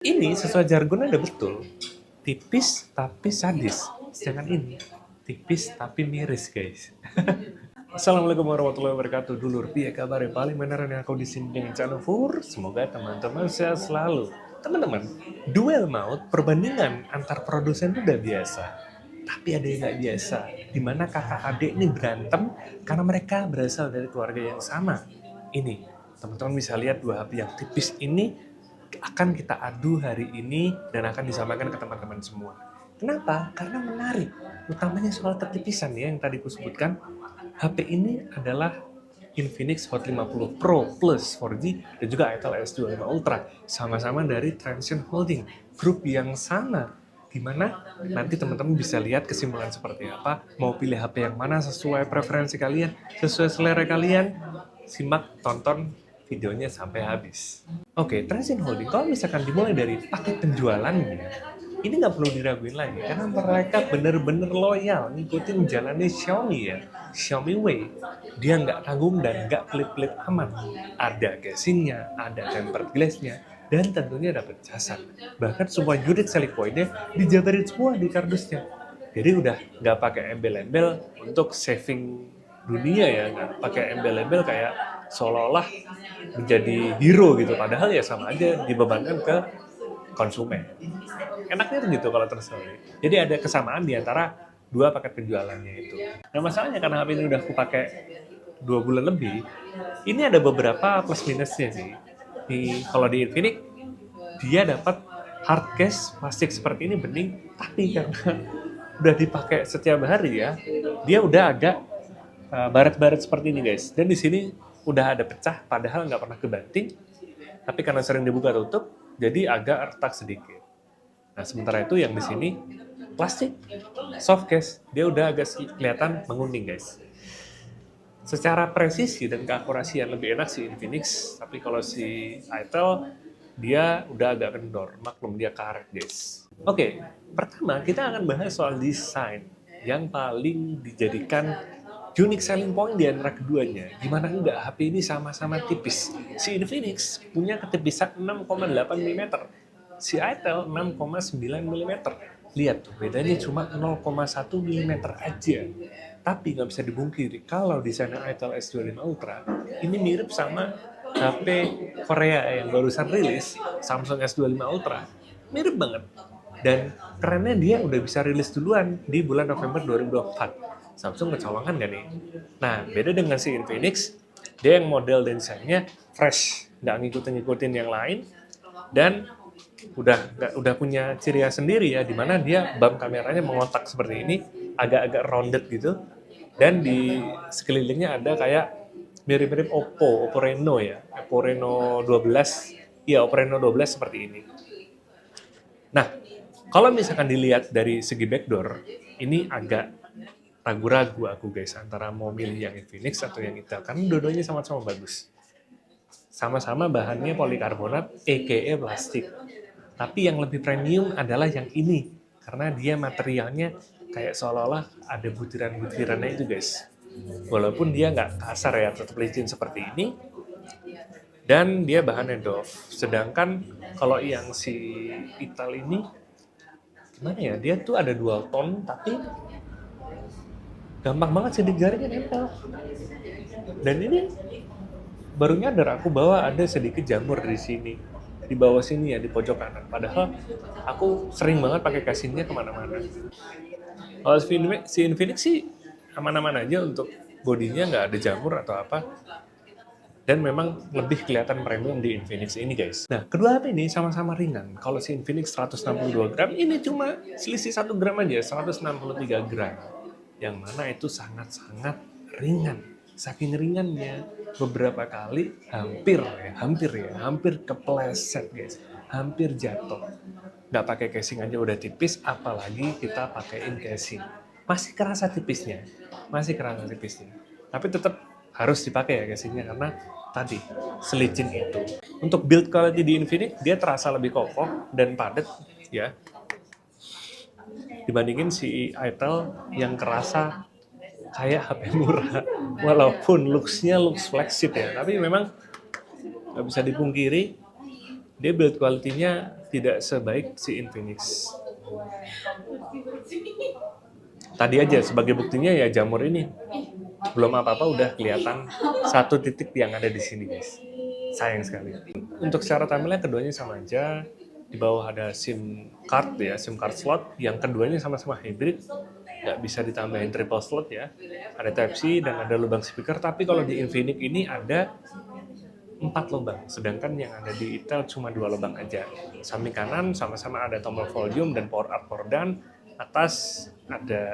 Ini sesuai jargonnya udah betul. Tipis tapi sadis. Jangan ini. Tipis tapi miris, guys. Assalamualaikum warahmatullahi wabarakatuh. Dulur, piye kabar paling beneran yang aku di sini dengan channel Fur. Semoga teman-teman sehat selalu. Teman-teman, duel maut perbandingan antar produsen itu udah biasa. Tapi ada yang nggak biasa, di mana kakak adik ini berantem karena mereka berasal dari keluarga yang sama. Ini, teman-teman bisa lihat dua HP yang tipis ini akan kita adu hari ini dan akan disampaikan ke teman-teman semua. Kenapa? Karena menarik. Utamanya soal ketipisan ya yang tadi aku sebutkan. HP ini adalah Infinix Hot 50 Pro Plus 4G dan juga Itel S25 Ultra. Sama-sama dari Transsion Holding, grup yang sama. Dimana nanti teman-teman bisa lihat kesimpulan seperti apa, mau pilih HP yang mana sesuai preferensi kalian, sesuai selera kalian, simak, tonton videonya sampai habis. Oke, Transsion Holding, kalau misalkan dimulai dari paket penjualannya, ini nggak perlu diraguin lagi, karena mereka bener-bener loyal ngikutin jalannya Xiaomi ya, Xiaomi Way. Dia nggak tanggung dan nggak pelit-pelit amat. Ada casingnya, ada tempered glassnya, dan tentunya dapat casan. Bahkan semua unit selling point-nya dijabarin semua di kardusnya. Jadi udah nggak pakai embel-embel untuk saving dunia ya, nggak pakai embel-embel kayak seolah-olah menjadi hero gitu, padahal ya sama aja dibebankan ke konsumen. Enaknya tuh gitu kalau tersedia. Jadi ada kesamaan di antara dua paket penjualannya itu. Nah masalahnya karena HP ini udah aku pakai 2 bulan lebih, ini ada beberapa plus minusnya sih. Kalau di Infinix, dia dapat hard case plastik seperti ini bening, tapi karena udah dipakai setiap hari ya, dia udah agak baret-baret seperti ini guys. Dan di sini udah ada pecah, padahal nggak pernah kebanting, tapi karena sering dibuka tutup, jadi agak retak sedikit. Nah, sementara itu yang di sini plastik, soft case, dia udah agak kelihatan menguning guys. Secara presisi dan keakurasian lebih enak si Infinix, tapi kalau si Itel dia udah agak kendor, maklum dia karet guys. Oke, pertama kita akan bahas soal desain yang paling dijadikan unique selling point di antara keduanya. Gimana enggak, HP ini sama-sama tipis. Si Infinix punya ketipisan 6,8 mm, si Itel 6,9 mm. Lihat tuh, bedanya cuma 0,1 mm aja. Tapi nggak bisa dibungkiri, kalau desainnya Itel S25 Ultra, ini mirip sama HP Korea yang barusan rilis, Samsung S25 Ultra. Mirip banget. Dan kerennya dia udah bisa rilis duluan di bulan November 2024. Samsung kecolongan gak nih? Nah, beda dengan si Infinix, dia yang model desainnya fresh, nggak ngikutin yang lain, dan udah punya ciri khas sendiri ya, dimana dia bump kameranya mengotak seperti ini, agak-agak rounded gitu, dan di sekelilingnya ada kayak mirip-mirip Oppo Reno ya, Oppo Reno 12, iya Oppo Reno 12 seperti ini. Nah, kalau misalkan dilihat dari segi backdoor, ini agak ragu-ragu aku guys, antara mau milih yang Infinix atau yang Itel, karena dua-duanya sama-sama bagus. Sama-sama bahannya polikarbonat, aka plastik. Tapi yang lebih premium adalah yang ini, karena dia materialnya kayak seolah-olah ada butiran-butirannya itu guys. Walaupun dia nggak kasar ya, tetap licin seperti ini, dan dia bahannya doff. Sedangkan kalau yang si Ital ini, gimana ya, dia tuh ada dual tone, tapi gampang banget sidik jarinya nempel. Dan ini baru nyadar aku bahwa ada sedikit jamur di sini, di bawah sini ya, di pojok kanan. Padahal aku sering banget pakai casingnya kemana-mana. Kalau si Infinix sih aman-aman aja, untuk bodinya nggak ada jamur atau apa. Dan memang lebih kelihatan premium di Infinix ini guys. Nah, kedua HP ini sama-sama ringan. Kalau si Infinix 162 gram, ini cuma selisih 1 gram aja, 163 gram. Yang mana itu sangat-sangat ringan. Saking ringannya, beberapa kali hampir kepleset guys. Hampir jatuh. Nggak pakai casing aja udah tipis, apalagi kita pakaiin casing. Masih kerasa tipisnya. Tapi tetap harus dipakai ya casingnya, karena tadi selicin itu. Untuk build quality di Infinix, dia terasa lebih kokoh dan padat ya, dibandingin si Itel yang kerasa kayak HP murah. Walaupun looks-nya looks flagship ya, tapi memang nggak bisa dipungkiri dia build quality-nya tidak sebaik si Infinix. Tadi aja sebagai buktinya ya jamur ini belum apa-apa udah kelihatan satu titik yang ada di sini guys. Sayang sekali. Untuk secara tampilan keduanya sama aja. Di bawah ada SIM card ya, SIM card slot. Yang keduanya sama-sama hybrid. Nggak bisa ditambahin triple slot ya. Ada Type-C dan ada lubang speaker. Tapi kalau di Infinix ini ada 4 lubang, sedangkan yang ada di Itel cuma 2 lubang aja. Samping kanan sama-sama ada tombol volume dan power up, power down. Atas ada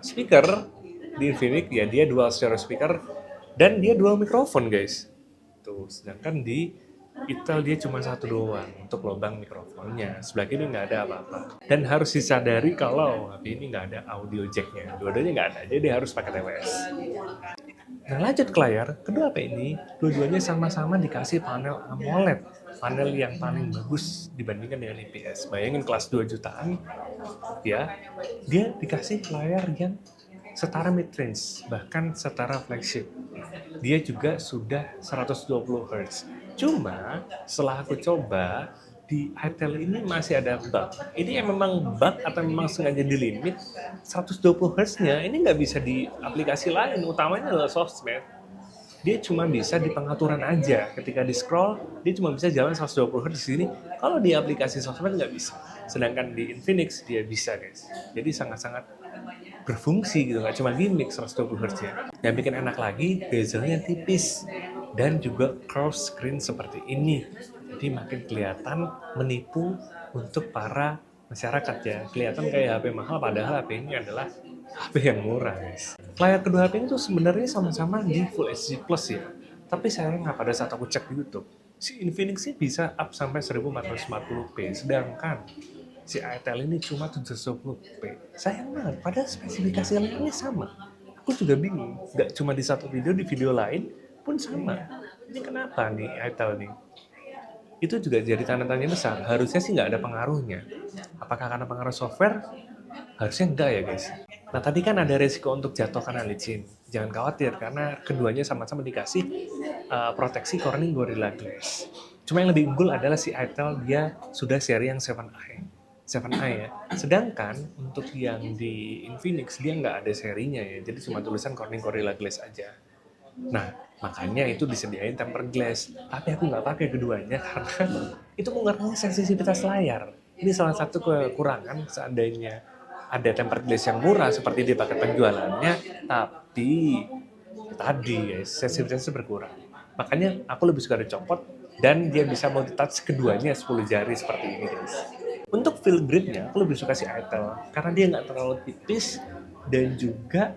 speaker di Infinix ya, dia dual stereo speaker dan dia dual mikrofon guys. Tuh, sedangkan di Itel dia cuma satu doang untuk lubang mikrofonnya. Sebelah kiri nggak ada apa-apa. Dan harus disadari kalau HP ini nggak ada audio jack-nya. Dua-duanya nggak ada, jadi harus pakai TWS. Nah lanjut ke layar, kedua HP ini dua-duanya sama-sama dikasih panel AMOLED. Panel yang paling bagus dibandingkan dengan IPS. Bayangin kelas 2 jutaan, ya, dia dikasih layar yang setara mid-range, bahkan setara flagship. Dia juga sudah 120 Hz. Cuma setelah aku coba, di Itel ini masih ada bug. Ini yang memang bug atau memang sengaja di limit 120 Hz-nya ini nggak bisa di aplikasi lain, utamanya adalah sosmed. Dia cuma bisa di pengaturan aja. Ketika di scroll, dia cuma bisa jalan 120 Hz di sini. Kalau di aplikasi sosmed nggak bisa. Sedangkan di Infinix dia bisa guys. Jadi sangat-sangat berfungsi gitu, nggak cuma gimmick 120 Hz-nya. Yang bikin enak lagi, bezelnya tipis dan juga curve screen seperti ini. Jadi makin kelihatan menipu untuk para masyarakat ya. Kelihatan kayak HP mahal padahal HP ini adalah HP yang murah guys. Layar kedua HP ini tuh sebenarnya sama-sama di Full HD Plus ya. Tapi sayangnya pada saat aku cek di YouTube, si Infinix sih bisa up sampai 1440p, sedangkan si Itel ini cuma 720p. Sayang banget, padahal spesifikasi lainnya sama. Aku juga bingung, nggak cuma di satu video, di video lain pun sama. Ini kenapa nih Itel nih? Itu juga jadi tanda tanya besar. Harusnya sih nggak ada pengaruhnya. Apakah karena pengaruh software? Harusnya enggak ya guys. Nah tadi kan ada resiko untuk jatuh karena licin. Jangan khawatir karena keduanya sama-sama dikasih proteksi Corning Gorilla Glass. Cuma yang lebih unggul adalah si Itel, dia sudah seri yang 7i. 7i ya. Sedangkan untuk yang di Infinix dia nggak ada serinya ya. Jadi cuma tulisan Corning Gorilla Glass aja. Nah, makanya itu disediain tempered glass. Tapi aku nggak pakai keduanya karena itu mengurangi sensitivitas layar. Ini salah satu kekurangan seandainya ada tempered glass yang murah seperti di paket penjualannya, tapi tadi guys, sensitivitasnya berkurang. Makanya aku lebih suka dicopot dan dia bisa multitouch keduanya 10 jari seperti ini guys. Untuk feel grip-nya aku lebih suka si Itel karena dia nggak terlalu tipis dan juga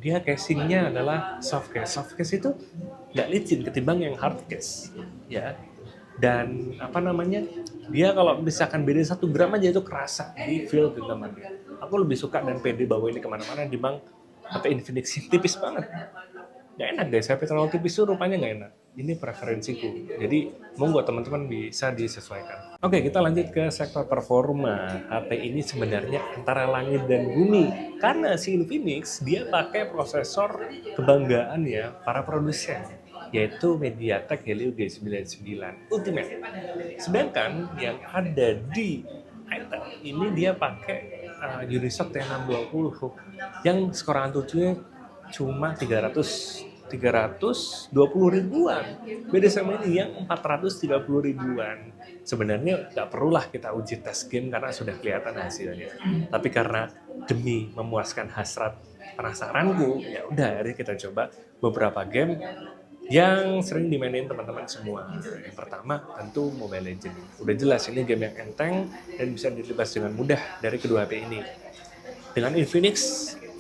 dia casingnya adalah soft case. Soft case itu nggak licin ketimbang yang hard case, ya. Dan apa namanya? Dia kalau misalkan beda 1 gram aja itu kerasa di feel genggamannya. Aku lebih suka dan pede bawa ini kemana-mana dibanding HP Infinix yang tipis banget. Nggak enak guys, HP terlalu tipis tuh rupanya nggak enak. Ini preferensiku. Jadi monggo teman-teman bisa disesuaikan. Oke, kita lanjut ke sektor performa. HP ini sebenarnya antara langit dan bumi. Karena si Infinix dia pakai prosesor kebanggaan ya para produsen, yaitu MediaTek Helio G99 Ultimate. Sedangkan yang ada di Itel ini dia pakai Unisoc T620 yang skor Antutunya cuma 320 ribuan. Beda sama ini yang 430 ribuan. Sebenarnya nggak perlulah kita uji tes game karena sudah kelihatan hasilnya. Tapi karena demi memuaskan hasrat penasaranku, ya udah akhirnya kita coba beberapa game yang sering dimainin teman-teman semua. Yang pertama tentu Mobile Legends. Udah jelas ini game yang enteng dan bisa dilibas dengan mudah dari kedua HP ini. Dengan Infinix,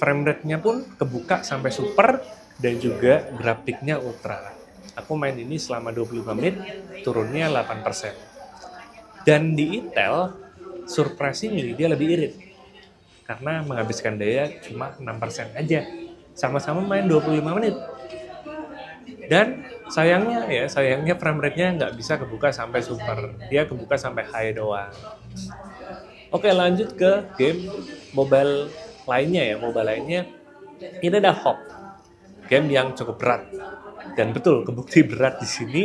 frame rate-nya pun kebuka sampai super dan juga grafiknya ultra. Aku main ini selama 25 menit, turunnya 8%. Dan di Itel, surprisingly dia lebih irit. Karena menghabiskan daya cuma 6% aja. Sama-sama main 25 menit. Dan sayangnya frame rate-nya nggak bisa kebuka sampai super. Dia kebuka sampai high doang. Oke, lanjut ke game mobile lainnya ya. Mobile lainnya ini ada Hop. Game yang cukup berat. Dan betul, kebukti berat di sini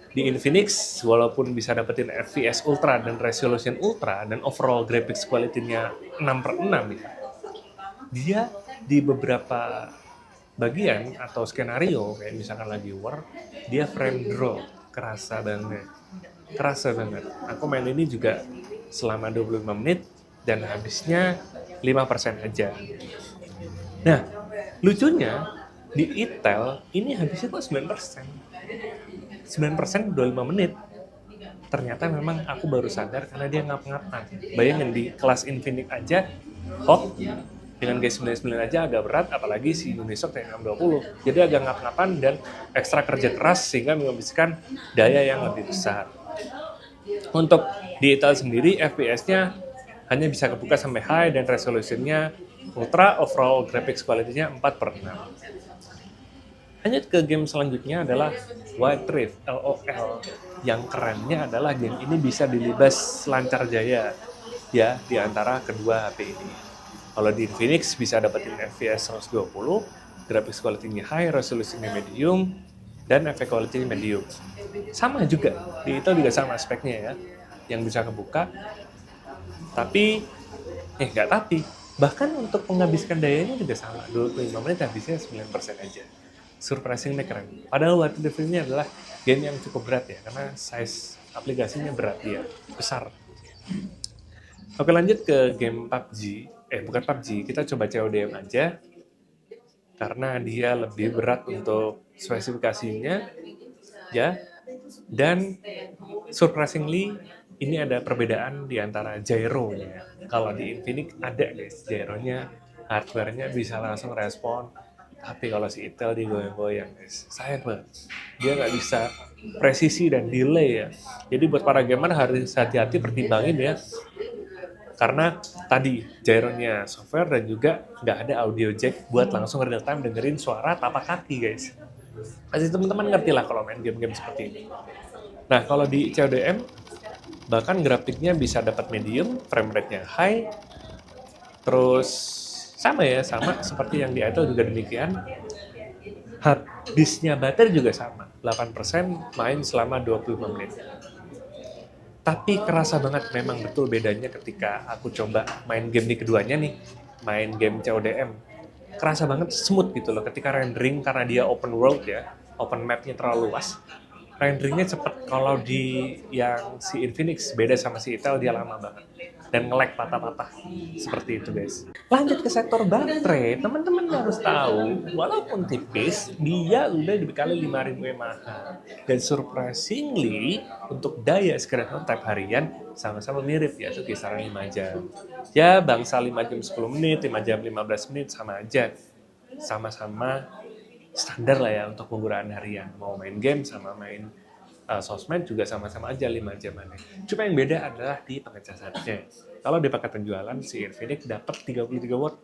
Di Infinix, walaupun bisa dapetin FPS Ultra dan resolution Ultra dan overall graphics quality-nya 6/6 ya, dia di beberapa bagian atau skenario kayak misalkan lagi war, dia frame drop, kerasa banget. Kerasa banget. Aku main ini juga selama 25 menit dan habisnya 5% aja. Nah, lucunya di Itel ini habisnya kok 9%. 9% 25 menit. Ternyata memang aku baru sadar karena dia ngap-ngapan. Bayangin di kelas Infinix aja hot, dengan G99 aja agak berat, apalagi si Unisoc T620. Jadi agak ngap-ngapan dan ekstra kerja keras sehingga menghabiskan daya yang lebih besar. Untuk di Itel sendiri, FPS-nya hanya bisa kebuka sampai high dan resolusinya ultra, overall graphics quality-nya 4/6. Lanjut ke game selanjutnya adalah Wild Rift, LOL. Yang kerennya adalah game ini bisa dilibas lancar jaya ya di antara kedua HP ini. Kalau di Infinix bisa dapetin FPS 120, graphics quality-nya high, resolusinya medium, dan efek quality medium. Sama juga, di itu juga sama speknya ya, yang bisa kebuka. Tapi, nggak tapi, bahkan untuk menghabiskan dayanya juga sama, 25 menit habisnya 9% aja. Surprisingly keren. Padahal Wild Rift ini adalah game yang cukup berat ya, karena size aplikasinya berat dia, besar. Oke, lanjut ke game PUBG. Bukan PUBG, kita coba CODM aja. Karena dia lebih berat untuk spesifikasinya, ya. Dan surprisingly, ini ada perbedaan di antara gyro-nya. Kalau di Infinix ada guys, gyro-nya, hardware-nya bisa langsung respon. Tapi kalau si Intel digoyang-goyang guys, sayang banget. Dia nggak bisa presisi dan delay ya. Jadi buat para gamer harus hati-hati pertimbangin ya. Karena tadi gyro-nya software dan juga nggak ada audio jack buat langsung real time dengerin suara tapak kaki guys. Pasti teman-teman ngerti lah kalau main game-game seperti ini. Nah kalau di CODM bahkan grafiknya bisa dapat medium, frame rate-nya high, terus sama seperti yang di Idle juga demikian. Hard disk-nya baterai juga sama, 8% main selama 25 menit. Tapi kerasa banget memang betul bedanya ketika aku coba main game di keduanya nih, main game CODM. Kerasa banget smooth gitu loh ketika rendering karena dia open world ya, open map-nya terlalu luas. Renderingnya cepet. Kalau di yang si Infinix beda sama si Intel, dia lama banget dan nge-lag patah-patah seperti itu guys. Lanjut ke sektor baterai, teman-teman harus tahu walaupun tipis dia udah dibekali 5000 mAh dan surprisingly untuk daya screen time harian sama-sama mirip yaitu kisaran 5 jam. Ya bangsa 5 jam 10 menit, 5 jam 15 menit sama aja. Sama-sama standar lah ya untuk penggunaan harian. Mau main game sama main sosmed juga sama-sama aja 5 jamannya. Cuma yang beda adalah di pengecasannya. Kalau di paket penjualan si Infinix dapat 33 watt.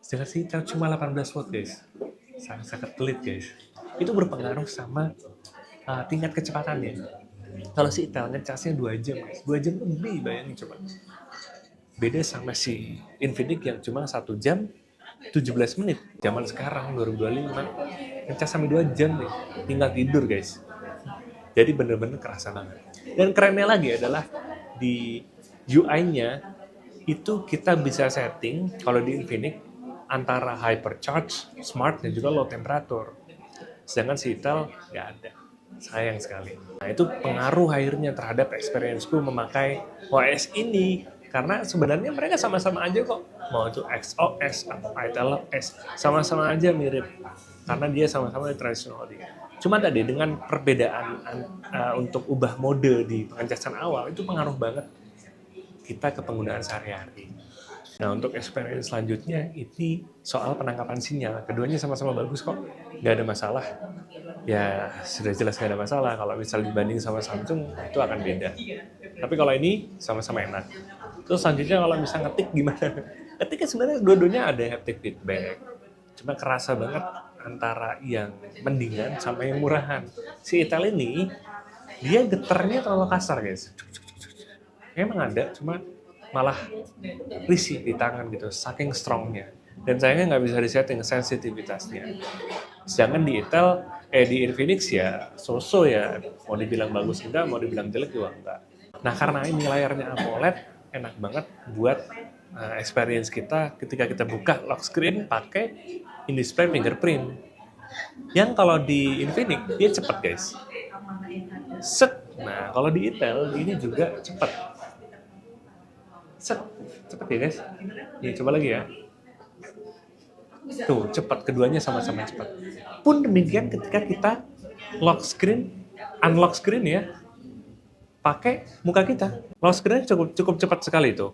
Sedangkan si Intel cuma 18 watt guys. Sangat-sangat pelit guys. Itu berpengaruh sama tingkat kecepatannya. Kalau si Intel ngecasnya 2 jam guys. 2 jam lebih bayangin coba. Beda sama si Infinix yang cuma 1 jam 17 menit. Zaman sekarang 2025 ngecas sampai 2 jam nih. Tinggal tidur guys. Jadi bener-bener kerasa banget. Dan kerennya lagi adalah di UI-nya itu kita bisa setting kalau di Infinix antara hypercharge, smart, dan juga low temperature. Sedangkan si Intel nggak ada. Sayang sekali. Nah itu pengaruh akhirnya terhadap experience-ku memakai OS ini. Karena sebenarnya mereka sama-sama aja kok. Mau itu XOS atau Intel OS, sama-sama aja mirip. Karena dia sama-sama tradisional dia. Cuma tadi dengan perbedaan untuk ubah mode di pengecasan awal itu pengaruh banget kita ke penggunaan sehari-hari. Nah untuk experience selanjutnya ini soal penangkapan sinyal. Keduanya sama-sama bagus kok, nggak ada masalah. Ya sudah jelas nggak ada masalah. Kalau misal dibanding sama Samsung itu akan beda. Tapi kalau ini sama-sama enak. Terus selanjutnya kalau misal ngetik gimana? Ketiknya sebenarnya dua-duanya ada haptic feedback. Cuma kerasa banget antara yang mendingan sama yang murahan. Si Itel ini, dia getarnya terlalu kasar guys. Emang ada, cuma malah risih di tangan gitu, saking strongnya. Dan sayangnya nggak bisa disetting sensitivitasnya. Sedangkan di Infinix ya so-so ya, mau dibilang bagus enggak, mau dibilang jelek juga enggak. Nah karena ini layarnya AMOLED, enak banget buat experience kita ketika kita buka lock screen pakai in-display fingerprint. Yang kalau di Infinix dia cepet guys. Set. Nah kalau di Intel ini juga cepet. Set. Cepet ya guys. Ya coba lagi ya. Tuh, cepat. Keduanya sama-sama cepat. Pun demikian ketika kita unlock screen ya, pakai muka kita. Lock screen cukup cepat sekali tuh.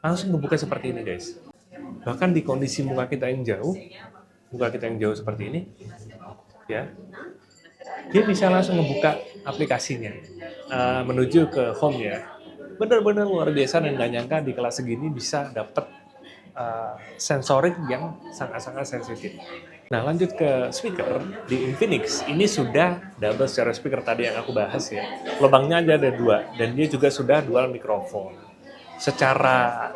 Langsung ngebuka seperti ini guys. Bahkan di kondisi muka kita yang jauh seperti ini, ya, dia bisa langsung ngebuka aplikasinya, menuju ke home ya. Benar-benar luar biasa dan gak nyangka di kelas segini bisa dapet sensorik yang sangat-sangat sensitif. Nah lanjut ke speaker, di Infinix ini sudah double stereo speaker tadi yang aku bahas ya. Lubangnya aja ada 2 dan dia juga sudah dual mikrofon. Secara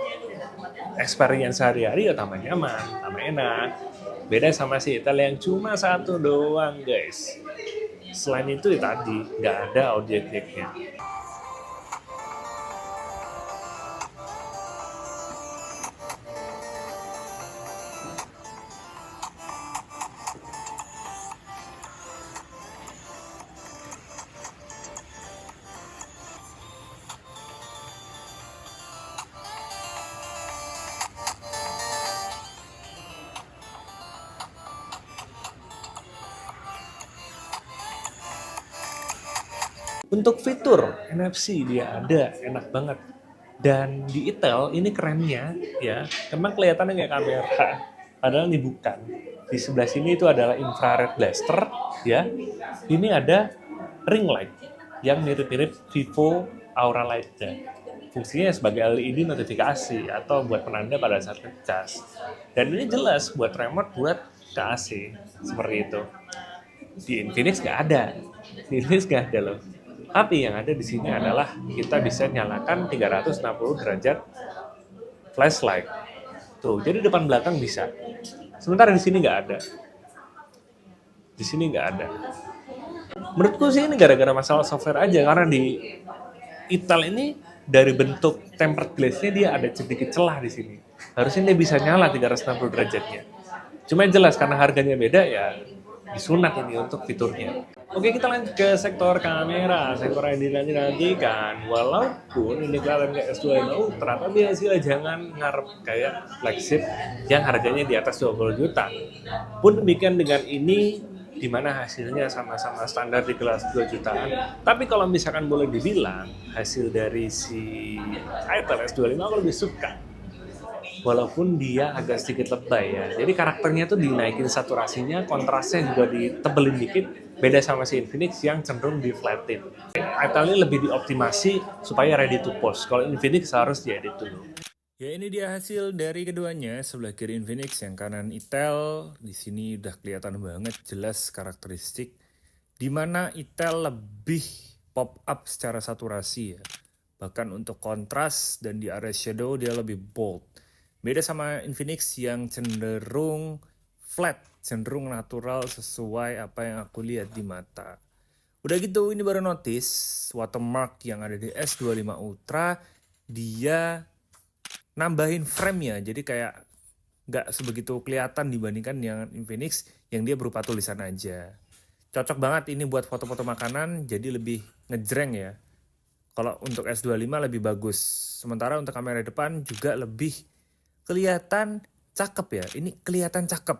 experience sehari-hari ya tambah nyaman, tambah enak. Beda sama si Ital yang cuma 1 doang guys. Selain itu ya tadi nggak ada audio jacknya. Untuk fitur NFC dia ada, enak banget. Dan di Itel ini kerennya ya, memang kelihatannya kayak kamera, padahal ini bukan. Di sebelah sini itu adalah infrared blaster ya. Ini ada ring light yang mirip-mirip Vivo Aura Light-nya. Fungsinya sebagai LED notifikasi atau buat penanda pada saat ngecas. Dan ini jelas buat remote buat ke AC seperti itu. Di Infinix nggak ada. Di Infinix nggak ada loh. Tapi yang ada di sini adalah kita bisa nyalakan 360 derajat flashlight. Tuh, jadi depan belakang bisa. Sementara di sini nggak ada. Di sini nggak ada. Menurutku sih ini gara-gara masalah software aja, karena di Itel ini dari bentuk tempered glass-nya dia ada sedikit celah di sini. Harusnya dia bisa nyala 360 derajatnya. Cuma jelas karena harganya beda ya disunat ini untuk fiturnya. Oke, kita lanjut ke sektor kamera. Sektor yang dinanti-nantikan. Walaupun ini kelihatan kayak S25 Ultra, tapi hasilnya jangan ngarep kayak flagship yang harganya di atas 20 juta. Pun demikian dengan ini, di mana hasilnya sama-sama standar di kelas 2 jutaan. Tapi kalau misalkan boleh dibilang, hasil dari si Itel S25 aku lebih suka. Walaupun dia agak sedikit lebay ya. Jadi karakternya tuh dinaikin saturasinya, kontrasnya juga ditebelin dikit. Beda sama si Infinix yang cenderung di flatten. Itel ini lebih dioptimasi supaya ready to post. Kalau Infinix harus diedit dulu. Ya ini dia hasil dari keduanya, sebelah kiri Infinix, yang kanan Itel. Di sini udah kelihatan banget jelas karakteristik di mana Itel lebih pop up secara saturasi ya. Bahkan untuk kontras dan di area shadow dia lebih bold. Beda sama Infinix yang cenderung flat, cenderung natural sesuai apa yang aku lihat di mata. Udah gitu ini baru notice watermark yang ada di S25 Ultra dia nambahin frame-nya, jadi kayak nggak sebegitu kelihatan dibandingkan yang Infinix yang dia berupa tulisan aja. Cocok banget ini buat foto-foto makanan, jadi lebih ngejreng ya. Kalau untuk S25 lebih bagus. Sementara untuk kamera depan juga lebih kelihatan cakep ya. Ini kelihatan cakep.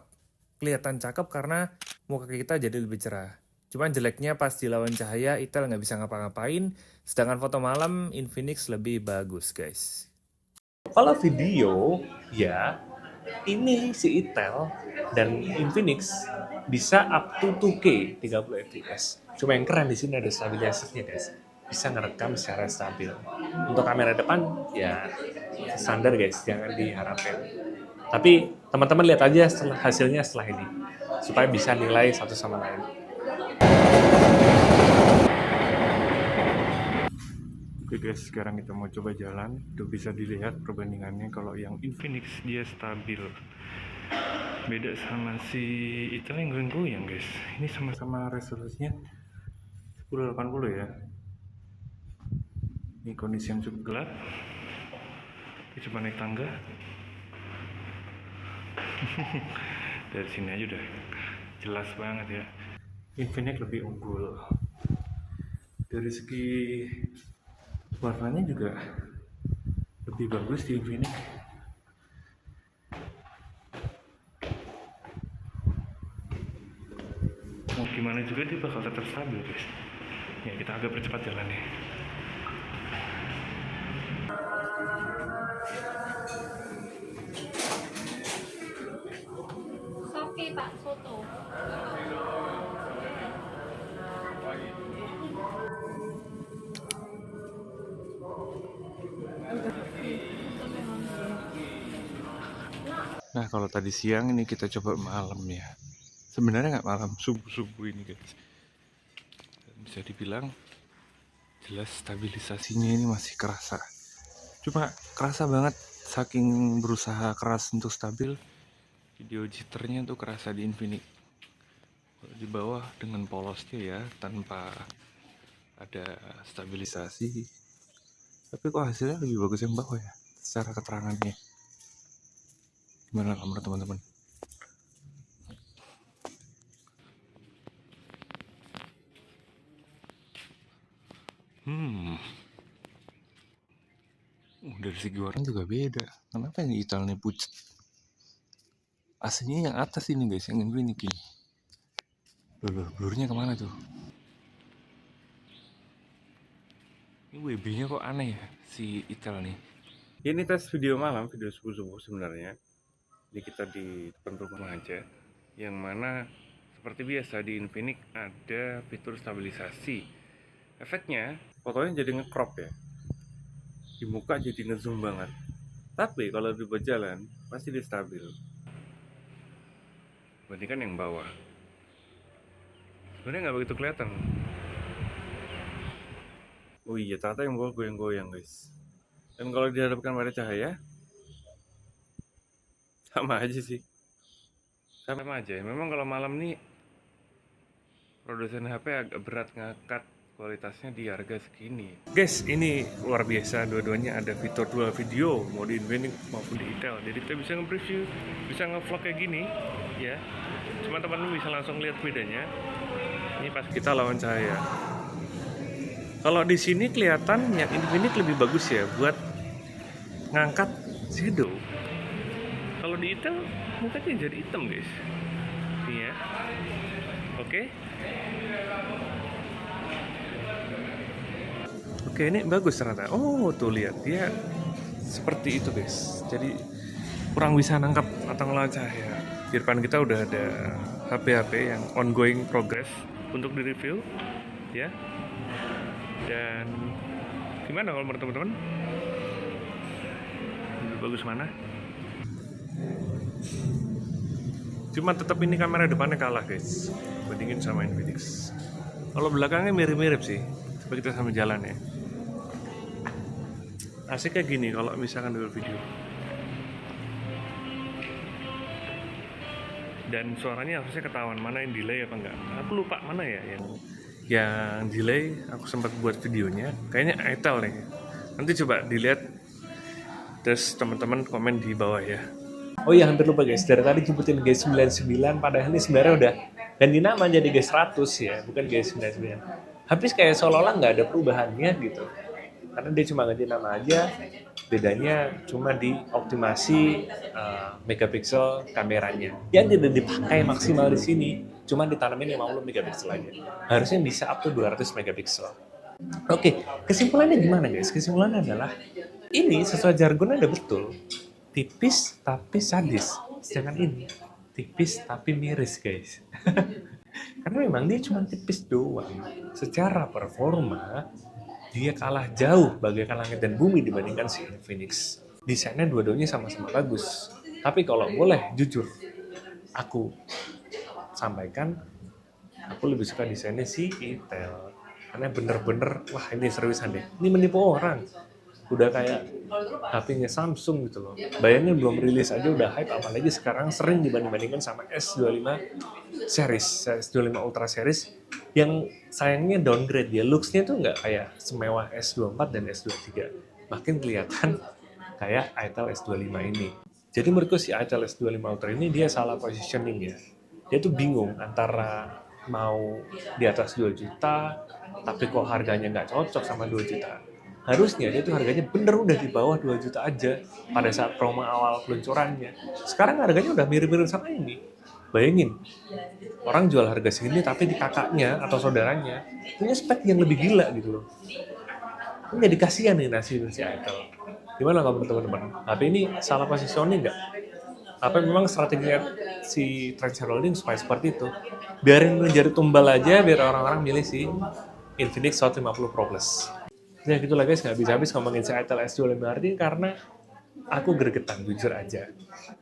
Kelihatan cakep karena muka kita jadi lebih cerah. Cuman jeleknya pas dilawan cahaya, Itel nggak bisa ngapa-ngapain. Sedangkan foto malam, Infinix lebih bagus guys. Kalau video, ya ini si Itel dan Infinix bisa up to 2K 30 fps. Cuma yang keren di sini ada stabilizernya guys. Bisa ngerekam secara stabil. Untuk kamera depan ya standar guys, jangan diharapkan. Tapi teman-teman lihat aja hasilnya setelah ini supaya bisa nilai satu sama lain. Oke guys, sekarang kita mau coba jalan. Udah bisa dilihat perbandingannya. Kalau yang Infinix dia stabil, beda sama si itu yang goyang-goyang guys. Ini sama-sama resolusinya 1080 ya. Ini kondisi yang cukup gelap. Kita coba naik tangga. Dari sini aja udah jelas banget ya. Infinix lebih unggul. Dari segi warnanya juga lebih bagus di Infinix. Mau gimana juga dia bakal tetap stabil guys. Ya kita agak percepat jalannya. Soke Pak Soto. Nah kalau tadi siang ini kita coba malam ya. Sebenarnya nggak malam, subuh-subuh ini guys. Bisa dibilang jelas stabilisasinya ini masih kerasa. Cuma kerasa banget saking berusaha keras untuk stabil. Video jitternya tuh kerasa di Infinix. Kalau di bawah dengan polosnya ya, tanpa ada stabilisasi. Tapi kok hasilnya lebih bagus yang bawah ya, secara keterangannya. Gimana menurut teman-teman? Dari segi warna juga beda. Kenapa yang Italnya pucat? Aslinya yang atas ini guys, yang Infinix ini. Loh, blurnya kemana tuh? Ini WB-nya kok aneh ya, si Ital nih. Ini tes video malam, video subuh-subuh sebenarnya. Ini kita di depan rumah aja. Yang mana seperti biasa di Infinix ada fitur stabilisasi. Efeknya, fotonya jadi nge-crop ya. Di muka jadi ngezoom banget. Tapi kalau dibuat jalan, pasti dia stabil. Bandingkan yang bawah. Sebenarnya nggak begitu kelihatan. Oh iya, ternyata yang bawah goyang-goyang guys. Dan kalau dihadapkan pada cahaya, sama aja sih. Sama aja. Memang kalau malam nih, produsen HP agak berat ngangkat kualitasnya di harga segini. Guys, ini luar biasa. Dua-duanya ada fitur dual video, mau di Infinix maupun di Itel. Jadi kita bisa nge-preview, bisa nge-vlog kayak gini, ya. Cuma teman-teman bisa langsung lihat bedanya. Ini pas kita lawan cahaya. Kalau di sini kelihatan yang Infinix lebih bagus ya buat ngangkat shadow. Kalau di Itel mukanya jadi hitam guys. Ini ya. Oke. Oke, ini bagus ternyata. Oh, tuh lihat dia seperti itu guys. Jadi kurang bisa nangkap atau ngelawan cahaya. Di depan kita udah ada HP-HP yang ongoing progress untuk di-review, ya. Dan gimana kalau menurut teman-teman? Lebih bagus mana? Cuma tetap ini kamera depannya kalah guys, bandingin sama Infinix. Kalau belakangnya mirip-mirip sih. Coba kita sambil jalan ya. Asiknya gini kalau misalkan dulu video. Dan suaranya harusnya ketahuan mana yang delay apa enggak. Aku lupa mana ya yang delay. Aku sempat buat videonya. Kayaknya Itel nih. Nanti coba dilihat. Terus teman-teman komen di bawah ya. Oh iya, hampir lupa guys, dari tadi jemputin G99, padahal ini sebenarnya udah ganti nama jadi G100 ya, bukan G99. Habis kayak seolah-olah nggak ada perubahannya gitu. Karena dia cuma ganti nama aja, bedanya cuma di optimasi megapiksel kameranya. Yang tidak dipakai maksimal di sini, cuma ditanamin 50 megapiksel aja. Harusnya bisa up to 200 megapiksel. Oke, kesimpulannya gimana guys? Kesimpulannya adalah, ini sesuai jargonnya udah betul. Tipis tapi sadis. Sedangkan ini tipis tapi miris guys. Karena memang dia cuma tipis doang. Secara performa dia kalah jauh bagaikan langit dan bumi dibandingkan si Infinix. Desainnya dua-duanya sama-sama bagus. Tapi kalau boleh jujur, aku sampaikan, aku lebih suka desainnya si Itel. Karena bener-bener, wah ini seriusan deh. Ini menipu orang. Udah kayak HP-nya Samsung gitu loh. Bayangin belum rilis aja udah hype, apalagi sekarang sering dibanding-bandingkan sama S25 series, S25 Ultra series yang sayangnya downgrade dia. Looks-nya tuh nggak kayak semewah S24 dan S23. Makin kelihatan kayak Itel S25 ini. Jadi menurutku si Itel S25 Ultra ini dia salah positioning ya. Dia tuh bingung antara mau di atas 2 juta, tapi kok harganya nggak cocok sama 2 juta. Harusnya dia tuh harganya bener udah di bawah 2 juta aja pada saat promo awal peluncurannya. Sekarang harganya udah mirip-mirip sama ini. Bayangin, orang jual harga segini tapi di kakaknya atau saudaranya punya spek yang lebih gila gitu loh. Ini jadi kasihan nih nasib si Itel. Gimana kalau teman-teman? HP ini salah positioning nggak? Apa memang strateginya si Transfer Holding supaya seperti itu? Biarin menjadi tumbal aja biar orang-orang milih si Infinix Hot 50 Pro Plus. Ya gitu lah guys, nggak bisa habis ngomongin si Itel S25 ini karena aku gregetan, jujur aja.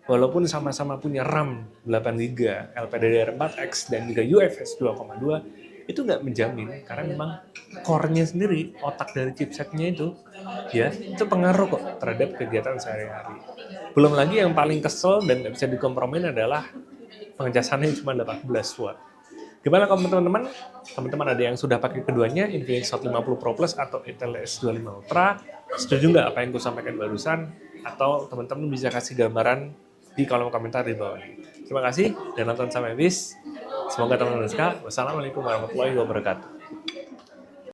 Walaupun sama-sama punya RAM 8GB, LPDDR4X, dan juga UFS 2.2, itu nggak menjamin, karena memang core-nya sendiri, otak dari chipsetnya itu, ya, itu pengaruh kok terhadap kegiatan sehari-hari. Belum lagi yang paling kesel dan nggak bisa dikompromin adalah pengecasannya cuma 18 watt. Gimana kalau teman-teman? Teman-teman ada yang sudah pakai keduanya, Infinix Hot 50 Pro Plus atau Intel S25 Ultra? Setuju nggak apa yang gue sampaikan barusan? Atau teman-teman bisa kasih gambaran di kolom komentar di bawah ini. Terima kasih dan nonton sampai habis. Semoga teman-teman suka. Wassalamualaikum warahmatullahi wabarakatuh.